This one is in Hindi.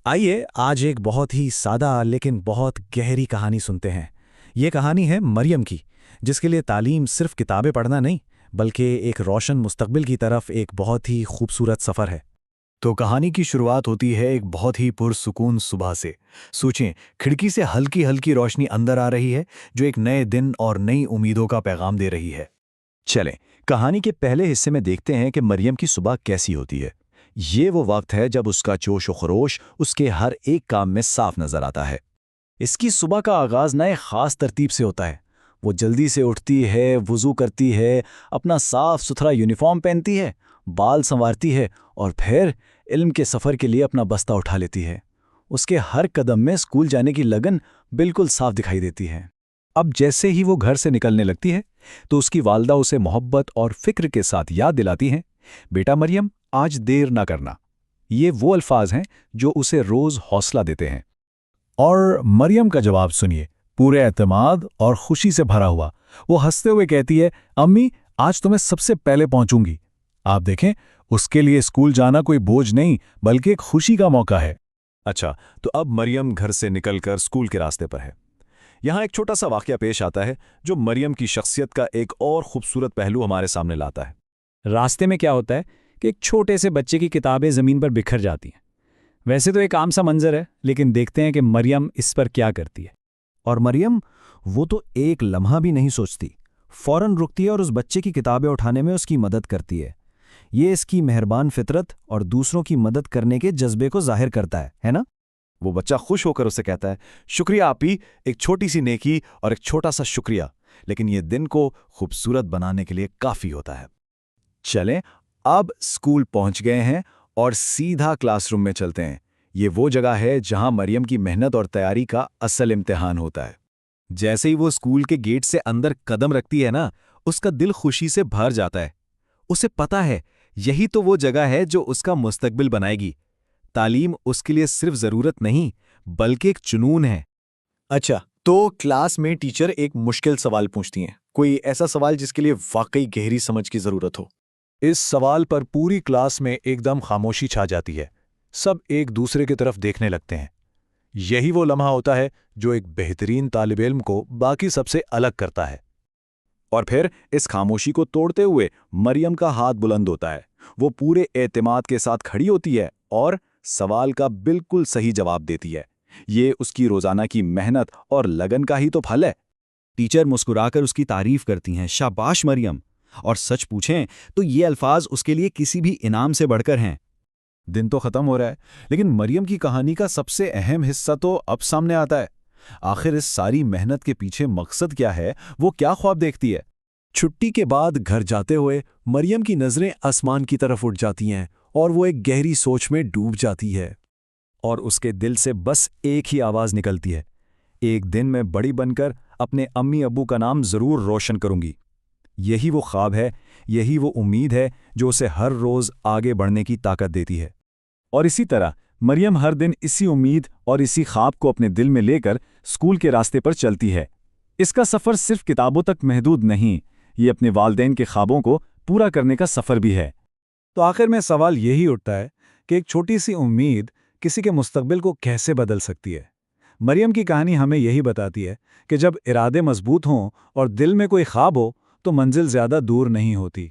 आइए आज एक बहुत ही सादा लेकिन बहुत गहरी कहानी सुनते हैं। ये कहानी है मरियम की, जिसके लिए तालीम सिर्फ किताबें पढ़ना नहीं, बल्कि एक रोशन मुस्तकबिल की तरफ एक बहुत ही खूबसूरत सफ़र है। तो कहानी की शुरुआत होती है एक बहुत ही पुरसुकून सुबह से। सोचें, खिड़की से हल्की हल्की रोशनी अंदर आ रही है, जो एक नए दिन और नई उम्मीदों का पैगाम दे रही है। चलें, कहानी के पहले हिस्से में देखते हैं कि मरियम की सुबह कैसी होती है। ये वो वक्त है जब उसका जोश और खरोश उसके हर एक काम में साफ नजर आता है। इसकी सुबह का आगाज़ नए ख़ास तरतीब से होता है। वो जल्दी से उठती है, वज़ू करती है, अपना साफ सुथरा यूनिफॉर्म पहनती है, बाल संवारती है और फिर इल्म के सफ़र के लिए अपना बस्ता उठा लेती है। उसके हर कदम में स्कूल जाने की लगन बिल्कुल साफ दिखाई देती है। अब जैसे ही वो घर से निकलने लगती है, तो उसकी वालदा उसे मोहब्बत और फिक्र के साथ याद दिलाती हैं, बेटा मरियम, आज देर ना करना। ये वो अल्फाज हैं जो उसे रोज हौसला देते हैं। और मरियम का जवाब सुनिए, पूरे एतमाद और खुशी से भरा हुआ। वो हंसते हुए कहती है, अम्मी, आज तो मैं सबसे पहले पहुंचूंगी। आप देखें, उसके लिए स्कूल जाना कोई बोझ नहीं, बल्कि एक खुशी का मौका है। अच्छा, तो अब मरियम घर से निकलकर स्कूल के रास्ते पर है। यहाँ एक छोटा सा वाकया पेश आता है जो मरियम की शख्सियत का एक और खूबसूरत पहलू हमारे सामने लाता है। रास्ते में क्या होता है कि एक छोटे से बच्चे की किताबें ज़मीन पर बिखर जाती हैं। वैसे तो एक आम सा मंजर है, लेकिन देखते हैं कि मरियम इस पर क्या करती है। और मरियम, वो तो एक लम्हा भी नहीं सोचती, फौरन रुकती है और उस बच्चे की किताबें उठाने में उसकी मदद करती है। ये इसकी मेहरबान फितरत और दूसरों की मदद करने के जज्बे को जाहिर करता है ना? वो बच्चा खुश होकर उसे कहता है, शुक्रिया आपी, एक छोटी सी नेकी और एक छोटा सा शुक्रिया, लेकिन ये दिन को खूबसूरत बनाने के लिए काफ़ी होता है। चलें, अब स्कूल पहुंच गए हैं और सीधा क्लासरूम में चलते हैं। ये वो जगह है जहां मरियम की मेहनत और तैयारी का असल इम्तिहान होता है। जैसे ही वो स्कूल के गेट से अंदर कदम रखती है ना, उसका दिल खुशी से भर जाता है। उसे पता है यही तो वो जगह है जो उसका मुस्तकबिल बनाएगी। तालीम उसके लिए सिर्फ ज़रूरत नहीं, बल्कि एक जुनून है। अच्छा, तो क्लास में टीचर एक मुश्किल सवाल पूछती हैं। कोई ऐसा सवाल जिसके लिए वाकई गहरी समझ की जरूरत हो। इस सवाल पर पूरी क्लास में एकदम खामोशी छा जाती है। सब एक दूसरे की तरफ देखने लगते हैं। यही वो लम्हा होता है जो एक बेहतरीन तालिब इल्म को बाकी सबसे अलग करता है। और फिर इस खामोशी को तोड़ते हुए मरियम का हाथ बुलंद होता है। वो पूरे एतमाद के साथ खड़ी होती है और सवाल का बिल्कुल सही जवाब देती है। ये उसकी रोजाना की मेहनत और लगन का ही तो फल है। टीचर मुस्कुराकर उसकी तारीफ करती हैं, शाबाश मरियम। और सच पूछें तो ये अल्फाज उसके लिए किसी भी इनाम से बढ़कर हैं। दिन तो खत्म हो रहा है, लेकिन मरियम की कहानी का सबसे अहम हिस्सा तो अब सामने आता है। आखिर इस सारी मेहनत के पीछे मकसद क्या है, वो क्या ख्वाब देखती है? छुट्टी के बाद घर जाते हुए मरियम की नज़रें आसमान की तरफ उठ जाती हैं और वो एक गहरी सोच में डूब जाती है। और उसके दिल से बस एक ही आवाज़ निकलती है, एक दिन मैं बड़ी बनकर अपने अम्मी अब्बू का नाम ज़रूर रोशन करूंगी। यही वो ख्वाब है, यही वो उम्मीद है जो उसे हर रोज़ आगे बढ़ने की ताकत देती है। और इसी तरह मरियम हर दिन इसी उम्मीद और इसी ख्वाब को अपने दिल में लेकर स्कूल के रास्ते पर चलती है। इसका सफ़र सिर्फ किताबों तक महदूद नहीं, ये अपने वालदेन के ख्वाबों को पूरा करने का सफ़र भी है। तो आखिर में सवाल यही उठता है कि एक छोटी सी उम्मीद किसी के मुस्तकबिल को कैसे बदल सकती है। मरियम की कहानी हमें यही बताती है कि जब इरादे मजबूत हों और दिल में कोई ख्वाब हो, तो मंजिल ज़्यादा दूर नहीं होती।